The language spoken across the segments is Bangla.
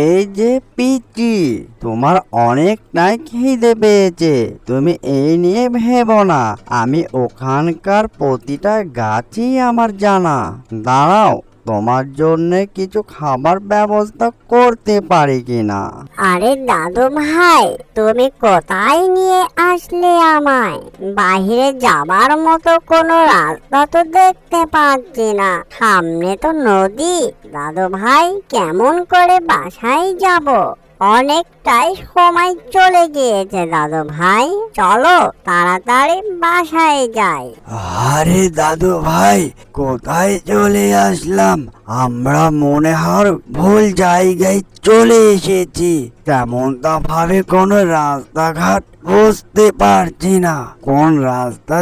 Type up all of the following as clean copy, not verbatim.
এই যে পিচি, তোমার অনেকটাই খিদে পেয়েছে। তুমি এই নিয়ে ভেবো না, আমি ওখানকার প্রতিটা গাছই আমার জানা। দাঁড়াও, তোমার জন্য কিছু খাবার ব্যবস্থা করতে পারি কিনা। আরে দাদু ভাই, তুমি কোথায় নিয়ে আসলে আমায়? বাইরে যাবার মতো কোনো রাস্তা তো দেখতে পাচ্ছি না। সামনে তো নদী। দাদু ভাই, কেমন করে বাসায় যাব? অনেকটাই সময় চলে গিয়েছে দাদু ভাই, চলো তাড়াতাড়ি বাসায় যাই। আরে দাদু ভাই, কোথায় চলে আসলাম? আমরা মনে হয় ভুল জায়গায় চলে এসেছি। তেমনটা ভাবে কোনো রাস্তাঘাট বুঝতে পারছি না। কোন রাস্তা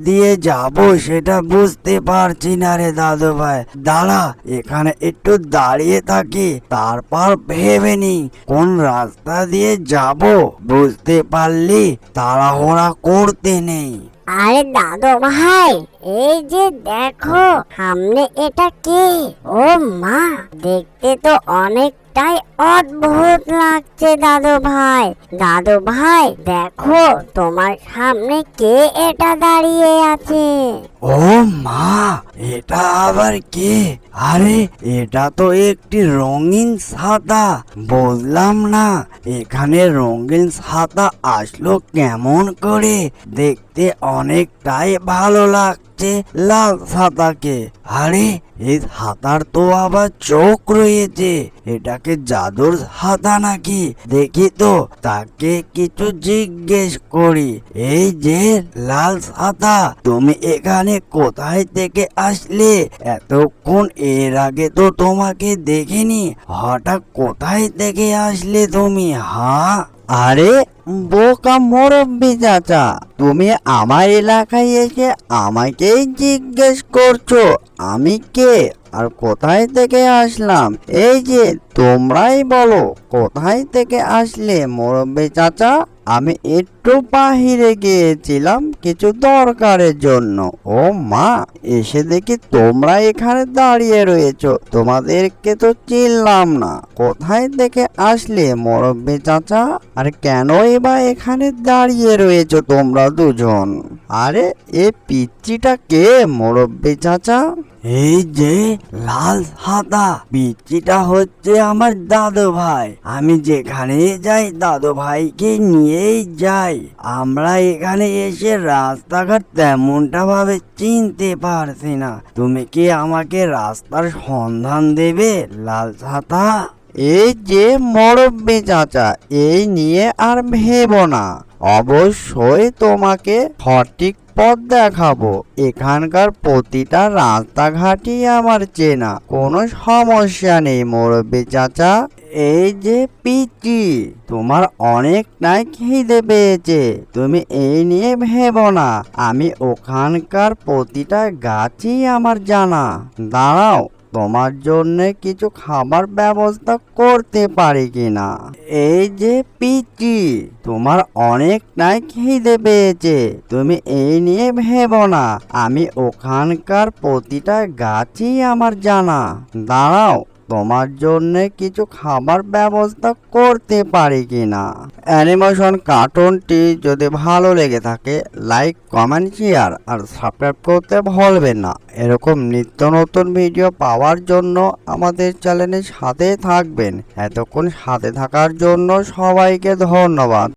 দিয়ে যাব সেটা বুঝতে পারছি না রে দাদু ভাই। দাঁড়া, এখানে একটু দাঁড়িয়ে থাকি, তারপর ভেবে নি কোন রাস্তা দিয়ে যাব। বুঝতে পারলি, তাড়াহুড়া করতে নেই। আরে দাদু ভাই, এই যে দেখো সামনে, এটা কি? ও মা, দেখতে তো অনেকটাই অদ্ভুত লাগছে দাদু ভাই। দাদু ভাই দেখো, তোমার সামনে কে এটা দাঁড়িয়ে আছে? ও মা, এটা আবার কে? আরে এটা তো একটি রঙিন ছাতা। বুঝলাম না, এখানে রঙিন ছাতা আসলো কেমন করে? দেখতে অনেকটাই ভালো লাগছে লাল ছাতাকে। আরে এই ছাতার তো আবার চোখ রয়েছে। এটাকে জাদুর ছাতা নাকি? দেখি তো, তাকে কিছু জিজ্ঞেস করি। এই যে লাল ছাতা, তুমি এখানে কোথায় থেকে আসলে? এতক্ষণ এর আগে তো তোমাকে দেখিনি। হঠাৎ কোথায় থেকে আসলে তুমি? হ্যাঁ, আরে বোকা মুরব্বি চাচা, তুমি আমার এলাকায় এসে আমাকেই জিজ্ঞেস করছো আমি কে আর কোথায় থেকে আসলাম। এই যে তোমরাই বলো, কোথায় থেকে আসলে মুরব্বি চাচা? আমি একটু বাহিরে গিয়েছিলাম কিছু দরকারের জন্য। ও মা, এসে দেখি তোমরা এখানে দাঁড়িয়ে রয়েছো। তোমাদেরকে তো চিনলাম না। কোথায় থেকে আসলে মুরব্বি চাচা? আর কেনই বা এখানে দাঁড়িয়ে রয়েছো তোমরা দুজন? আরে এ পিচ্চিটা কে মুরব্বি চাচা? এই যে লাল ছাতা, পিচ্চিটা হচ্ছে আমার দাদু ভাই। আমি যেখানে যাই দাদু ভাইকে নিয়েই যাই। আমরা এখানে এসে রাস্তাঘাট তেমনটা ভাবে চিনতে পারছি না। তুমি কি আমাকে রাস্তার সন্ধান দেবে লাল ছাতা? এই যে মুরব্বি চাচা, এই নিয়ে আর ভেবো না, অবশ্যই তোমাকে সঠিক পথ দেখাবো। এখানকার প্রতিটা রাস্তাঘাটই আমার চেনা, কোনো সমস্যা নেই মুরব্বি চাচা। এই যে পিচি, তোমার অনেকটাই খিদে পেয়েছে। তুমি এই নিয়ে ভেবো না, আমি ওখানকার প্রতিটা গাছই আমার জানা। দাঁড়াও, তোমার জন্য কিছু খাবার ব্যবস্থা করতে পারি কিনা। এই যে পিচি, তোমার অনেকটাই খিদে পেয়েছে। তুমি এই নিয়ে ভেবো না, আমি ওখানকার প্রতিটা গাছই আমার জানা। দাঁড়াও, তোমার জন্য কিছু খাবার ব্যবস্থা করতে পারি কিনা। অ্যানিমেশন কার্টুনটি যদি ভালো লেগে থাকে, লাইক কমেন্ট শেয়ার আর সাবস্ক্রাইব করতে ভুলবেন না। এরকম নিত্য নতুন ভিডিও পাওয়ার জন্য আমাদের চ্যানেলের সাথে থাকবেন। এতক্ষণ সাথে থাকার জন্য সবাইকে ধন্যবাদ।